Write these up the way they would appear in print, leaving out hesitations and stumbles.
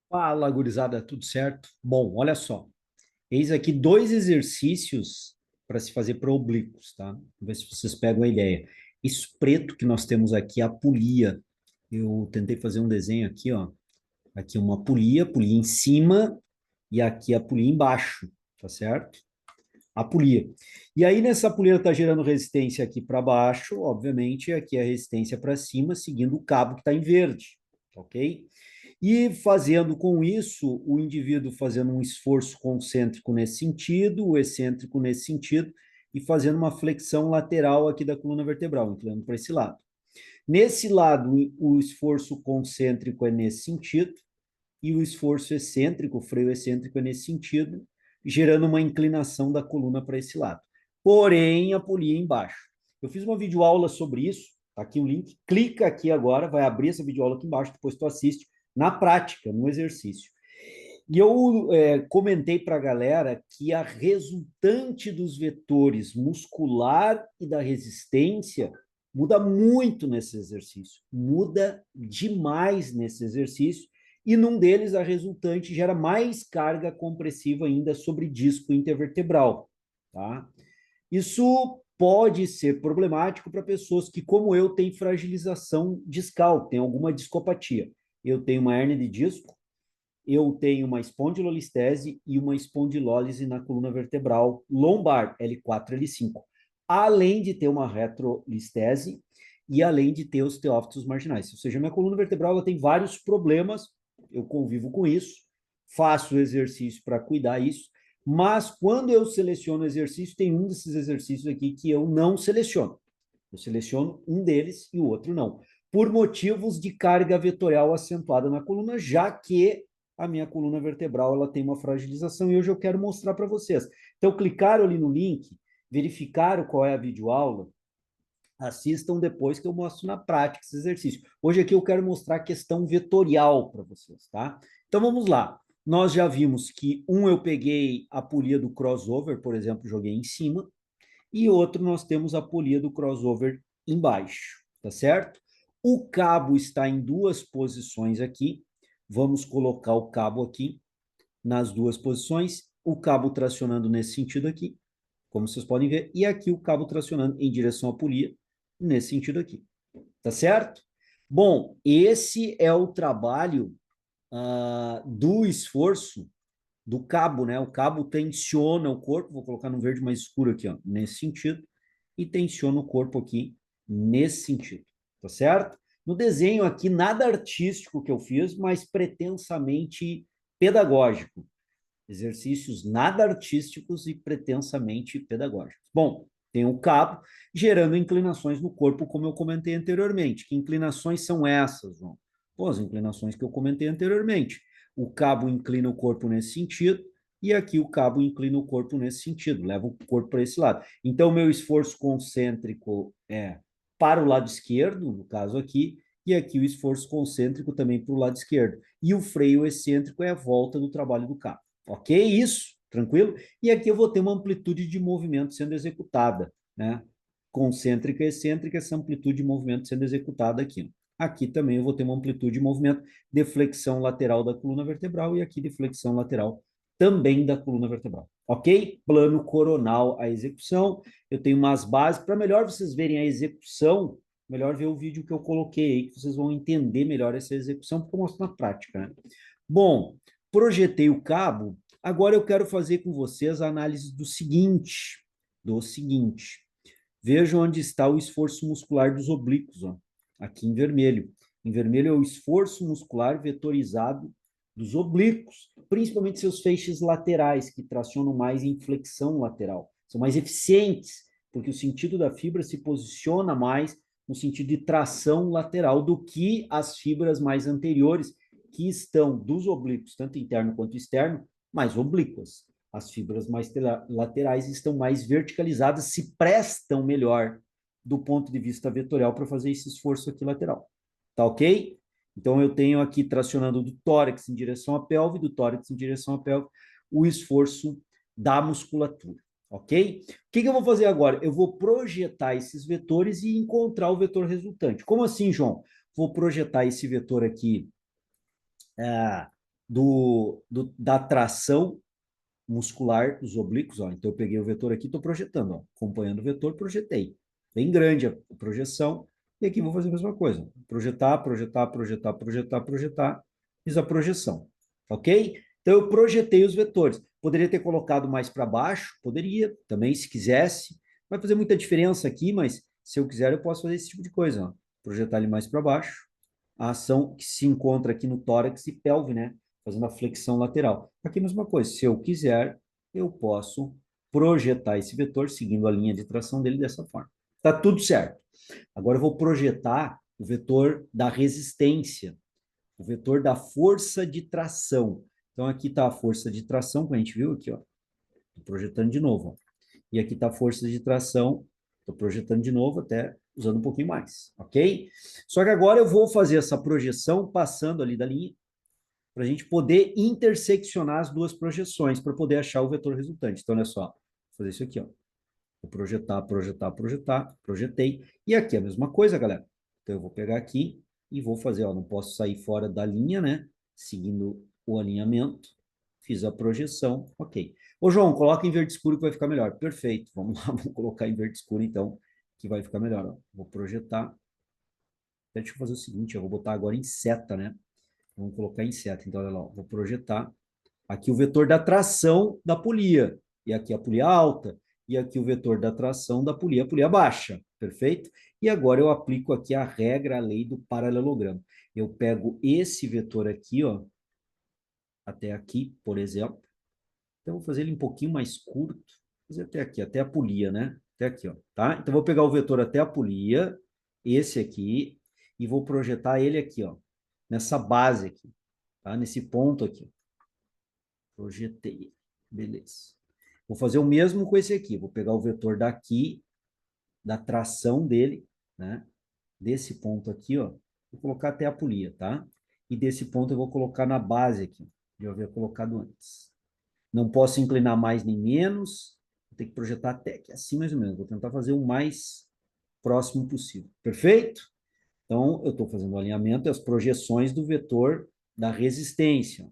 Fala, gurizada, tudo certo? Bom, olha só. Eis aqui dois exercícios para se fazer para oblíquos, tá? Vamos ver se vocês pegam a ideia. Isso preto que nós temos aqui, a polia. Eu tentei fazer um desenho aqui, ó. Aqui uma polia, polia em cima e aqui a polia embaixo, tá certo? A polia. E aí nessa polia está gerando resistência aqui para baixo, obviamente, aqui é a resistência para cima, seguindo o cabo que está em verde, ok? E fazendo com isso, o indivíduo fazendo um esforço concêntrico nesse sentido, o excêntrico nesse sentido, e fazendo uma flexão lateral aqui da coluna vertebral, inclinando para esse lado. Nesse lado, o esforço concêntrico é nesse sentido, e o esforço excêntrico, o freio excêntrico é nesse sentido, gerando uma inclinação da coluna para esse lado. Porém, a polia embaixo. Eu fiz uma videoaula sobre isso, tá aqui o link, clica aqui agora, vai abrir essa videoaula aqui embaixo, depois tu assiste na prática, no exercício. E eu comentei para a galera que a resultante dos vetores muscular e da resistência muda muito nesse exercício, muda demais nesse exercício, e num deles a resultante gera mais carga compressiva ainda sobre disco intervertebral, tá? Isso pode ser problemático para pessoas que, como eu, têm fragilização discal, tem alguma discopatia. Eu tenho uma hérnia de disco, eu tenho uma espondilolistese e uma espondilólise na coluna vertebral lombar, L4, L5, além de ter uma retrolistese e além de ter os teófitos marginais. Ou seja, minha coluna vertebral ela tem vários problemas, eu convivo com isso, faço exercício para cuidar isso, mas quando eu seleciono exercício, tem um desses exercícios aqui que eu não seleciono. Eu seleciono um deles e o outro não, por motivos de carga vetorial acentuada na coluna, já que a minha coluna vertebral ela tem uma fragilização e hoje eu quero mostrar para vocês. Então, clicaram ali no link, verificaram qual é a videoaula, assistam depois que eu mostro na prática esse exercício. Hoje aqui eu quero mostrar a questão vetorial para vocês, tá? Então vamos lá. Nós já vimos que eu peguei a polia do crossover, por exemplo, joguei em cima, e outro nós temos a polia do crossover embaixo, tá certo? O cabo está em duas posições aqui. Vamos colocar o cabo aqui nas duas posições, o cabo tracionando nesse sentido aqui, como vocês podem ver, e aqui o cabo tracionando em direção à polia, nesse sentido aqui, tá certo? Bom, esse é o trabalho do esforço do cabo, né? O cabo tensiona o corpo, vou colocar no verde mais escuro aqui, ó, nesse sentido, e tensiona o corpo aqui nesse sentido, tá certo? No desenho aqui, nada artístico que eu fiz, mas pretensamente pedagógico. Exercícios nada artísticos e pretensamente pedagógicos. Bom, tem o cabo gerando inclinações no corpo, como eu comentei anteriormente. Que inclinações são essas, João? Pô, as inclinações que eu comentei anteriormente. O cabo inclina o corpo nesse sentido, e aqui o cabo inclina o corpo nesse sentido, leva o corpo para esse lado. Então, meu esforço concêntrico é para o lado esquerdo, no caso aqui, e aqui o esforço concêntrico também para o lado esquerdo. E o freio excêntrico é a volta do trabalho do cabo. Ok? Isso, tranquilo? E aqui eu vou ter uma amplitude de movimento sendo executada, né? Concêntrica e excêntrica, essa amplitude de movimento sendo executada aqui. Aqui também eu vou ter uma amplitude de movimento de flexão lateral da coluna vertebral e aqui de flexão lateral também da coluna vertebral. Ok? Plano coronal a execução. Eu tenho umas bases. Para melhor vocês verem a execução, melhor ver o vídeo que eu coloquei aí, que vocês vão entender melhor essa execução, porque eu mostro na prática, né? Bom, projetei o cabo, agora eu quero fazer com vocês a análise do seguinte. Vejam onde está o esforço muscular dos oblíquos, ó, aqui em vermelho. Em vermelho é o esforço muscular vetorizado dos oblíquos, principalmente seus feixes laterais, que tracionam mais em flexão lateral. São mais eficientes, porque o sentido da fibra se posiciona mais no sentido de tração lateral do que as fibras mais anteriores, que estão dos oblíquos, tanto interno quanto externo, mais oblíquas. As fibras mais laterais estão mais verticalizadas, se prestam melhor do ponto de vista vetorial para fazer esse esforço aqui lateral. Tá ok? Então, eu tenho aqui tracionando do tórax em direção à pelve, do tórax em direção à pelve, o esforço da musculatura. Ok? O que eu vou fazer agora? Eu vou projetar esses vetores e encontrar o vetor resultante. Como assim, João? Vou projetar esse vetor aqui da tração muscular dos oblíquos, ó. Então eu peguei o vetor aqui, estou projetando, ó, acompanhando o vetor, projetei. Bem grande a projeção, e aqui vou fazer a mesma coisa. Projetar, projetar, projetar, projetar, projetar, fiz a projeção, ok? Então eu projetei os vetores. Poderia ter colocado mais para baixo, poderia, também, se quisesse. Vai fazer muita diferença aqui, mas se eu quiser, eu posso fazer esse tipo de coisa, ó. Projetar ele mais para baixo. A ação que se encontra aqui no tórax e pelve, né? Fazendo a flexão lateral. Aqui a mesma coisa, se eu quiser, eu posso projetar esse vetor seguindo a linha de tração dele dessa forma. Tá tudo certo. Agora eu vou projetar o vetor da resistência, o vetor da força de tração. Então aqui está a força de tração, que a gente viu aqui, ó. Estou projetando de novo, ó. E aqui está a força de tração, estou projetando de novo, até usando um pouquinho mais, ok? Só que agora eu vou fazer essa projeção passando ali da linha, para a gente poder interseccionar as duas projeções, para poder achar o vetor resultante. Então, olha só, vou fazer isso aqui, ó. Vou projetar, projetar, projetar, projetei. E aqui a mesma coisa, galera. Então, eu vou pegar aqui e vou fazer, ó, não posso sair fora da linha, né? Seguindo o alinhamento. Fiz a projeção, ok. Ô, João, coloca em verde escuro que vai ficar melhor. Perfeito, vamos lá, vamos colocar em verde escuro, então, que vai ficar melhor, ó. Vou projetar. Deixa eu fazer o seguinte, eu vou botar agora em seta, né? Vamos colocar em seta. Então, olha lá, vou projetar aqui o vetor da tração da polia, e aqui a polia alta, e aqui o vetor da tração da polia, a polia baixa, perfeito? E agora eu aplico aqui a regra, a lei do paralelogramo. Eu pego esse vetor aqui, ó, até aqui, por exemplo. Então, eu vou fazer ele um pouquinho mais curto, fazer até aqui, até a polia, né? Até aqui, ó, tá? Então, eu vou pegar o vetor até a polia, esse aqui, e vou projetar ele aqui, ó, nessa base aqui, tá? Nesse ponto aqui. Projetei. Beleza. Vou fazer o mesmo com esse aqui. Vou pegar o vetor daqui, da tração dele, né? Desse ponto aqui, ó. Vou colocar até a polia, tá? E desse ponto eu vou colocar na base aqui, que eu havia colocado antes. Não posso inclinar mais nem menos. Vou ter que projetar até aqui, assim mais ou menos. Vou tentar fazer o mais próximo possível. Perfeito? Então, eu estou fazendo o alinhamento e as projeções do vetor da resistência.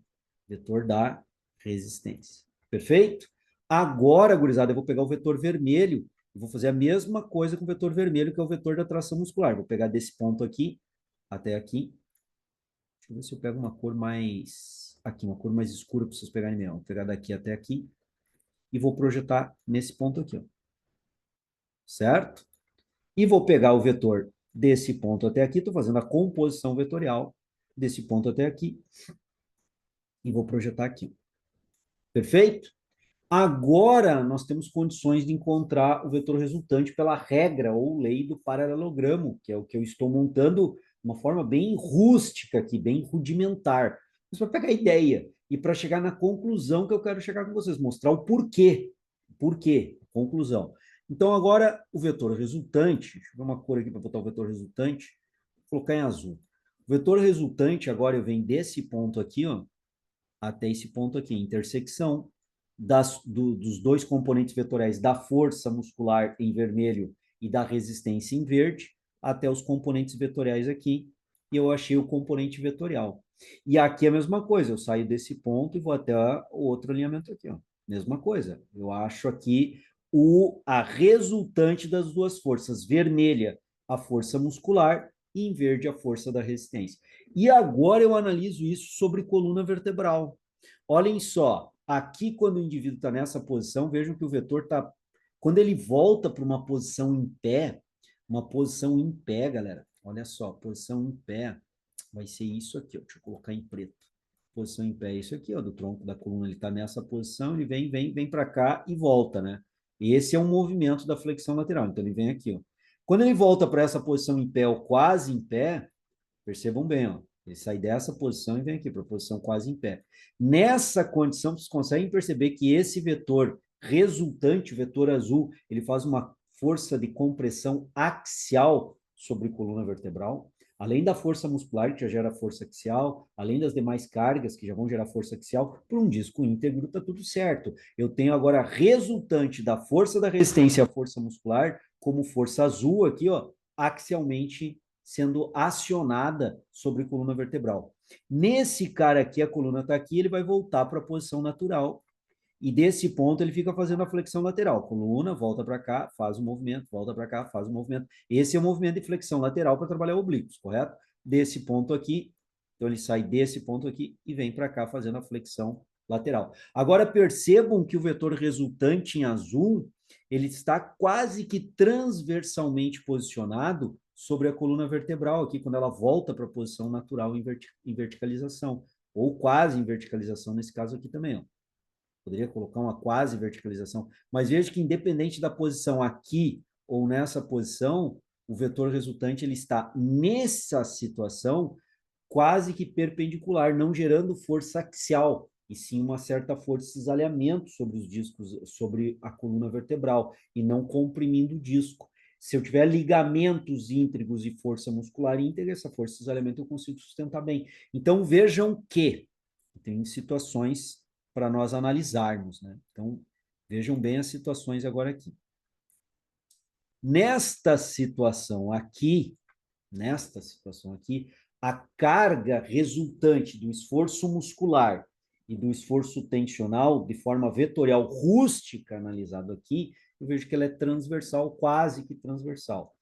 Vetor da resistência. Perfeito? Agora, gurizada, eu vou pegar o vetor vermelho e vou fazer a mesma coisa com o vetor vermelho, que é o vetor da tração muscular. Vou pegar desse ponto aqui até aqui. Deixa eu ver se eu pego uma cor mais... Aqui, uma cor mais escura para vocês pegarem mesmo. Vou pegar daqui até aqui e vou projetar nesse ponto aqui, ó. Certo? E vou pegar o vetor desse ponto até aqui, estou fazendo a composição vetorial desse ponto até aqui, e vou projetar aqui. Perfeito? Agora, nós temos condições de encontrar o vetor resultante pela regra ou lei do paralelogramo, que é o que eu estou montando de uma forma bem rústica aqui, bem rudimentar. Mas para pegar a ideia e para chegar na conclusão que eu quero chegar com vocês, mostrar o porquê. Porquê? Conclusão. Então, agora, o vetor resultante, deixa eu ver uma cor aqui para botar o vetor resultante, vou colocar em azul. O vetor resultante, agora, eu venho desse ponto aqui, ó, até esse ponto aqui, intersecção dos dois componentes vetoriais da força muscular em vermelho e da resistência em verde, até os componentes vetoriais aqui, e eu achei o componente vetorial. E aqui é a mesma coisa, eu saio desse ponto e vou até o outro alinhamento aqui, ó. Mesma coisa, eu acho aqui a resultante das duas forças, vermelha, a força muscular, e em verde, a força da resistência. E agora eu analiso isso sobre coluna vertebral. Olhem só, aqui quando o indivíduo está nessa posição, vejam que o vetor está... Quando ele volta para uma posição em pé, galera, olha só, posição em pé, vai ser isso aqui, ó, deixa eu colocar em preto. Posição em pé é isso aqui, ó, do tronco da coluna, ele está nessa posição, ele vem para cá e volta, né? Esse é um movimento da flexão lateral, então ele vem aqui, ó. Quando ele volta para essa posição em pé ou quase em pé, percebam bem, ó, ele sai dessa posição e vem aqui para a posição quase em pé. Nessa condição, vocês conseguem perceber que esse vetor resultante, o vetor azul, ele faz uma força de compressão axial sobre a coluna vertebral, além da força muscular, que já gera força axial, além das demais cargas, que já vão gerar força axial, por um disco íntegro está tudo certo. Eu tenho agora a resultante da força da resistência à força muscular, como força azul aqui, ó, axialmente sendo acionada sobre coluna vertebral. Nesse cara aqui, a coluna está aqui, ele vai voltar para a posição natural. E desse ponto ele fica fazendo a flexão lateral. Coluna, volta para cá, faz o movimento, volta para cá, faz o movimento. Esse é o movimento de flexão lateral para trabalhar oblíquos, correto? Desse ponto aqui, então ele sai desse ponto aqui e vem para cá fazendo a flexão lateral. Agora percebam que o vetor resultante em azul, ele está quase que transversalmente posicionado sobre a coluna vertebral aqui, quando ela volta para a posição natural em verticalização, ou quase em verticalização nesse caso aqui também, ó. Poderia colocar uma quase verticalização, mas veja que independente da posição aqui ou nessa posição, o vetor resultante ele está nessa situação quase que perpendicular, não gerando força axial, e sim uma certa força de cisalhamento sobre os discos, sobre a coluna vertebral, e não comprimindo o disco. Se eu tiver ligamentos íntegros e força muscular íntegra, essa força de cisalhamento eu consigo sustentar bem. Então vejam que tem situações para nós analisarmos, né? Então vejam bem as situações agora aqui. Nesta situação aqui, a carga resultante do esforço muscular e do esforço tensional, de forma vetorial rústica, analisado aqui, eu vejo que ela é transversal, quase que transversal.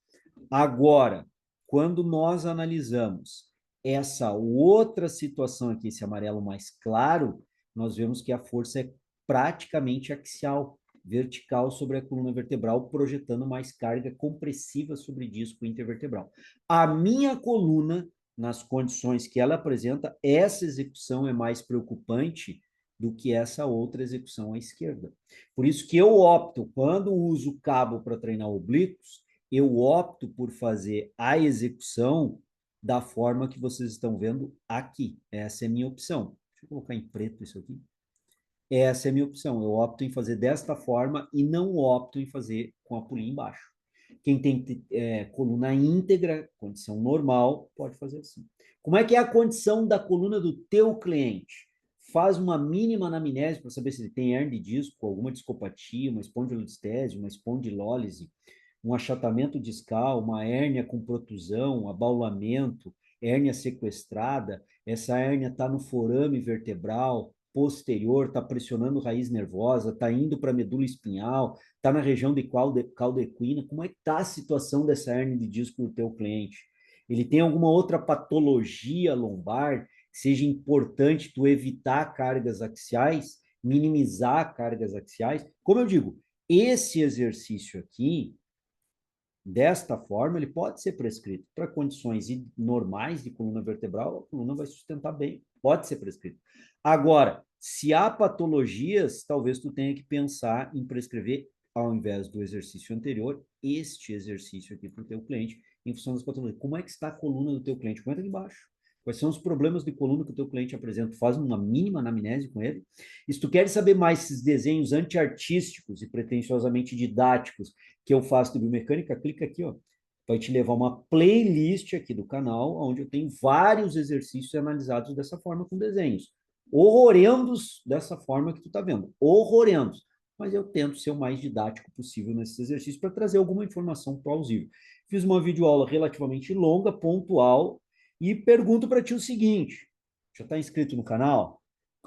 Agora, quando nós analisamos essa outra situação aqui, esse amarelo mais claro, nós vemos que a força é praticamente axial, vertical sobre a coluna vertebral, projetando mais carga compressiva sobre o disco intervertebral. A minha coluna, nas condições que ela apresenta, essa execução é mais preocupante do que essa outra execução à esquerda. Por isso que eu opto, quando uso o cabo para treinar oblíquos, eu opto por fazer a execução da forma que vocês estão vendo aqui. Essa é a minha opção. Deixa eu colocar em preto isso aqui. Essa é a minha opção. Eu opto em fazer desta forma e não opto em fazer com a polia embaixo. Quem tem coluna íntegra, condição normal, pode fazer assim. Como é que é a condição da coluna do teu cliente? Faz uma mínima anamnese para saber se ele tem hernia de disco, alguma discopatia, uma espondilolistese, uma espondilólise, um achatamento discal, uma hérnia com protusão, abaulamento, hérnia sequestrada, essa hérnia está no forame vertebral posterior, está pressionando raiz nervosa, está indo para a medula espinhal, está na região de caldequina. Como é que está a situação dessa hérnia de disco do teu cliente? Ele tem alguma outra patologia lombar que seja importante tu evitar cargas axiais, minimizar cargas axiais? Como eu digo, esse exercício aqui, desta forma, ele pode ser prescrito para condições normais de coluna vertebral, a coluna vai sustentar bem, pode ser prescrito. Agora, se há patologias, talvez tu tenha que pensar em prescrever, ao invés do exercício anterior, este exercício aqui para o teu cliente, em função das patologias. Como é que está a coluna do teu cliente? Comenta aqui embaixo. Quais são os problemas de coluna que o teu cliente apresenta? Faz uma mínima anamnese com ele. E se tu queres saber mais esses desenhos antiartísticos e pretensiosamente didáticos que eu faço de biomecânica, clica aqui, ó. Vai te levar uma playlist aqui do canal, onde eu tenho vários exercícios analisados dessa forma com desenhos. Horrorendos dessa forma que tu tá vendo. Horrorendos. Mas eu tento ser o mais didático possível nesses exercícios para trazer alguma informação plausível. Fiz uma videoaula relativamente longa, pontual, e pergunto para ti o seguinte: já está inscrito no canal?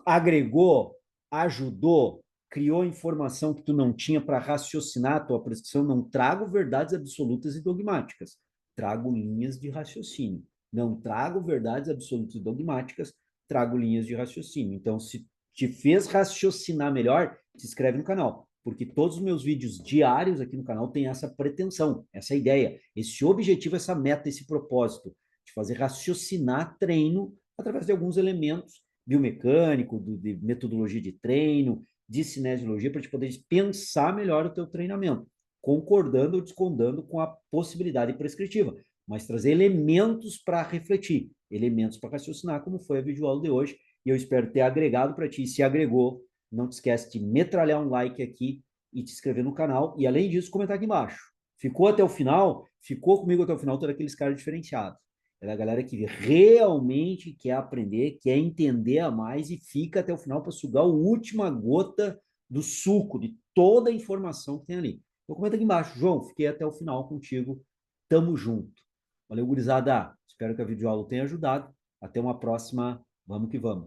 Agregou? Ajudou? Criou informação que tu não tinha para raciocinar a tua prescrição? Não trago verdades absolutas e dogmáticas. Trago linhas de raciocínio. Não trago verdades absolutas e dogmáticas, trago linhas de raciocínio. Então, se te fez raciocinar melhor, se inscreve no canal, porque todos os meus vídeos diários aqui no canal têm essa pretensão, essa ideia, esse objetivo, essa meta, esse propósito de fazer raciocinar treino através de alguns elementos biomecânico, de metodologia de treino, de cinesiologia, para te poder pensar melhor o teu treinamento, concordando ou discordando com a possibilidade prescritiva, mas trazer elementos para refletir, elementos para raciocinar, como foi a videoaula de hoje, e eu espero ter agregado para ti. Se agregou, não te esquece de metralhar um like aqui e te inscrever no canal, e além disso, comentar aqui embaixo. Ficou até o final? Ficou comigo até o final, todos aqueles caras diferenciados. É a galera que realmente quer aprender, quer entender a mais e fica até o final para sugar a última gota do suco, de toda a informação que tem ali. Então comenta aqui embaixo, João, fiquei até o final contigo, tamo junto. Valeu, gurizada. Espero que a videoaula tenha ajudado. Até uma próxima. Vamos que vamos.